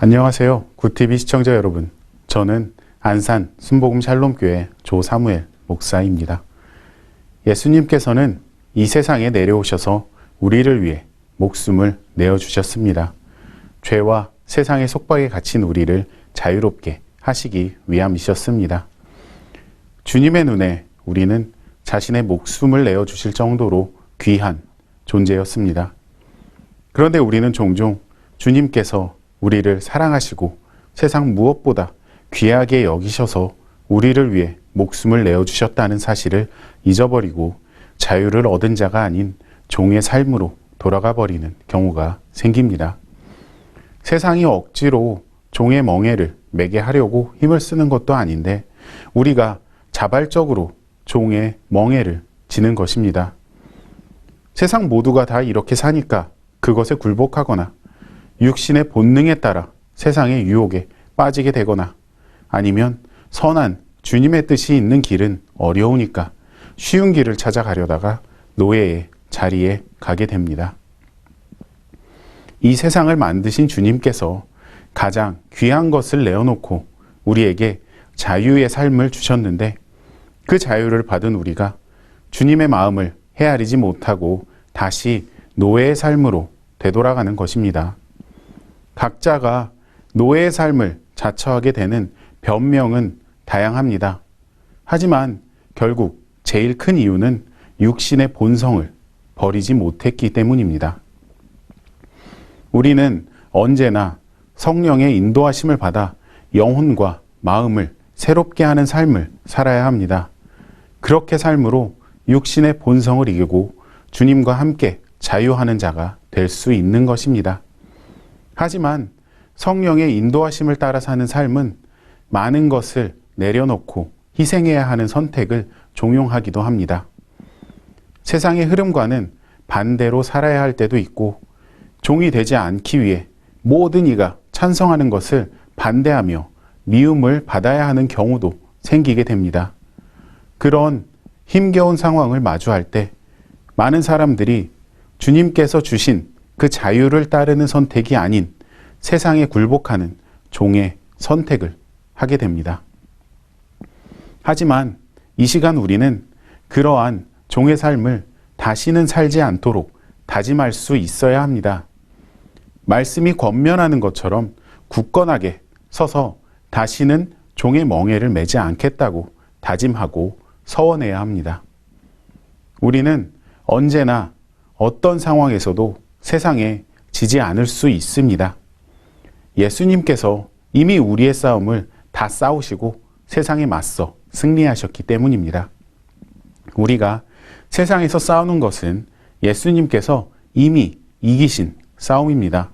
안녕하세요. 굿TV 시청자 여러분. 저는 안산 순복음 샬롬교회 조사무엘 목사입니다. 예수님께서는 이 세상에 내려오셔서 우리를 위해 목숨을 내어주셨습니다. 죄와 세상의 속박에 갇힌 우리를 자유롭게 하시기 위함이셨습니다. 주님의 눈에 우리는 자신의 목숨을 내어주실 정도로 귀한 존재였습니다. 그런데 우리는 종종 주님께서 우리를 사랑하시고 세상 무엇보다 귀하게 여기셔서 우리를 위해 목숨을 내어주셨다는 사실을 잊어버리고 자유를 얻은 자가 아닌 종의 삶으로 돌아가 버리는 경우가 생깁니다. 세상이 억지로 종의 멍에를 매게 하려고 힘을 쓰는 것도 아닌데 우리가 자발적으로 종의 멍에를 지는 것입니다. 세상 모두가 다 이렇게 사니까 그것에 굴복하거나 육신의 본능에 따라 세상의 유혹에 빠지게 되거나 아니면 선한 주님의 뜻이 있는 길은 어려우니까 쉬운 길을 찾아가려다가 노예의 자리에 가게 됩니다. 이 세상을 만드신 주님께서 가장 귀한 것을 내어놓고 우리에게 자유의 삶을 주셨는데 그 자유를 받은 우리가 주님의 마음을 헤아리지 못하고 다시 노예의 삶으로 되돌아가는 것입니다. 각자가 노예의 삶을 자처하게 되는 변명은 다양합니다. 하지만 결국 제일 큰 이유는 육신의 본성을 버리지 못했기 때문입니다. 우리는 언제나 성령의 인도하심을 받아 영혼과 마음을 새롭게 하는 삶을 살아야 합니다. 그렇게 삶으로 육신의 본성을 이기고 주님과 함께 자유하는 자가 될 수 있는 것입니다. 하지만 성령의 인도하심을 따라 사는 삶은 많은 것을 내려놓고 희생해야 하는 선택을 종용하기도 합니다. 세상의 흐름과는 반대로 살아야 할 때도 있고 종이 되지 않기 위해 모든 이가 찬성하는 것을 반대하며 미움을 받아야 하는 경우도 생기게 됩니다. 그런 힘겨운 상황을 마주할 때 많은 사람들이 주님께서 주신 그 자유를 따르는 선택이 아닌 세상에 굴복하는 종의 선택을 하게 됩니다. 하지만 이 시간 우리는 그러한 종의 삶을 다시는 살지 않도록 다짐할 수 있어야 합니다. 말씀이 권면하는 것처럼 굳건하게 서서 다시는 종의 멍에를 매지 않겠다고 다짐하고 서원해야 합니다. 우리는 언제나 어떤 상황에서도 세상에 지지 않을 수 있습니다. 예수님께서 이미 우리의 싸움을 다 싸우시고 세상에 맞서 승리하셨기 때문입니다. 우리가 세상에서 싸우는 것은 예수님께서 이미 이기신 싸움입니다.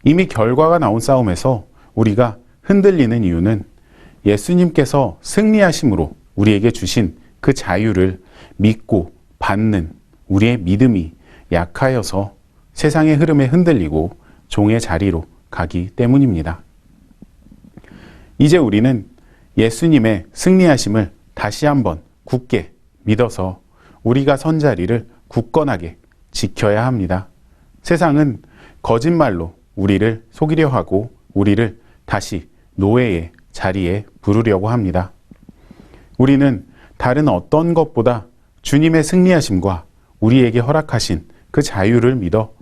이미 결과가 나온 싸움에서 우리가 흔들리는 이유는 예수님께서 승리하심으로 우리에게 주신 그 자유를 믿고 받는 우리의 믿음이 약하여서 세상의 흐름에 흔들리고 종의 자리로 가기 때문입니다. 이제 우리는 예수님의 승리하심을 다시 한번 굳게 믿어서 우리가 선 자리를 굳건하게 지켜야 합니다. 세상은 거짓말로 우리를 속이려 하고 우리를 다시 노예의 자리에 부르려고 합니다. 우리는 다른 어떤 것보다 주님의 승리하심과 우리에게 허락하신 그 자유를 믿어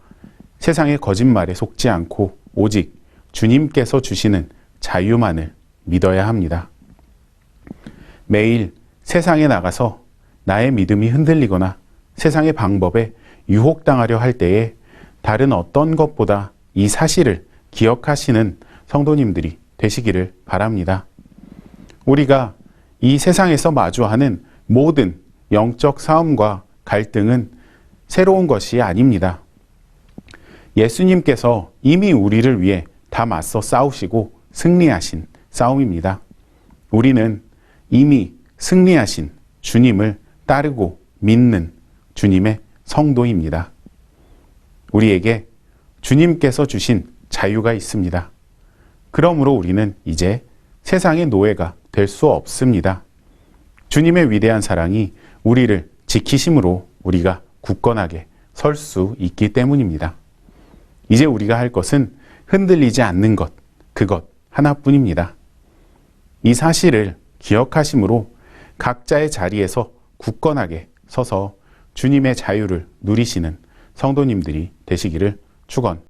세상의 거짓말에 속지 않고 오직 주님께서 주시는 자유만을 믿어야 합니다. 매일 세상에 나가서 나의 믿음이 흔들리거나 세상의 방법에 유혹당하려 할 때에 다른 어떤 것보다 이 사실을 기억하시는 성도님들이 되시기를 바랍니다. 우리가 이 세상에서 마주하는 모든 영적 싸움과 갈등은 새로운 것이 아닙니다. 예수님께서 이미 우리를 위해 다 맞서 싸우시고 승리하신 싸움입니다. 우리는 이미 승리하신 주님을 따르고 믿는 주님의 성도입니다. 우리에게 주님께서 주신 자유가 있습니다. 그러므로 우리는 이제 세상의 노예가 될 수 없습니다. 주님의 위대한 사랑이 우리를 지키심으로 우리가 굳건하게 설 수 있기 때문입니다. 이제 우리가 할 것은 흔들리지 않는 것, 그것 하나뿐입니다. 이 사실을 기억하심으로 각자의 자리에서 굳건하게 서서 주님의 자유를 누리시는 성도님들이 되시기를 축원합니다.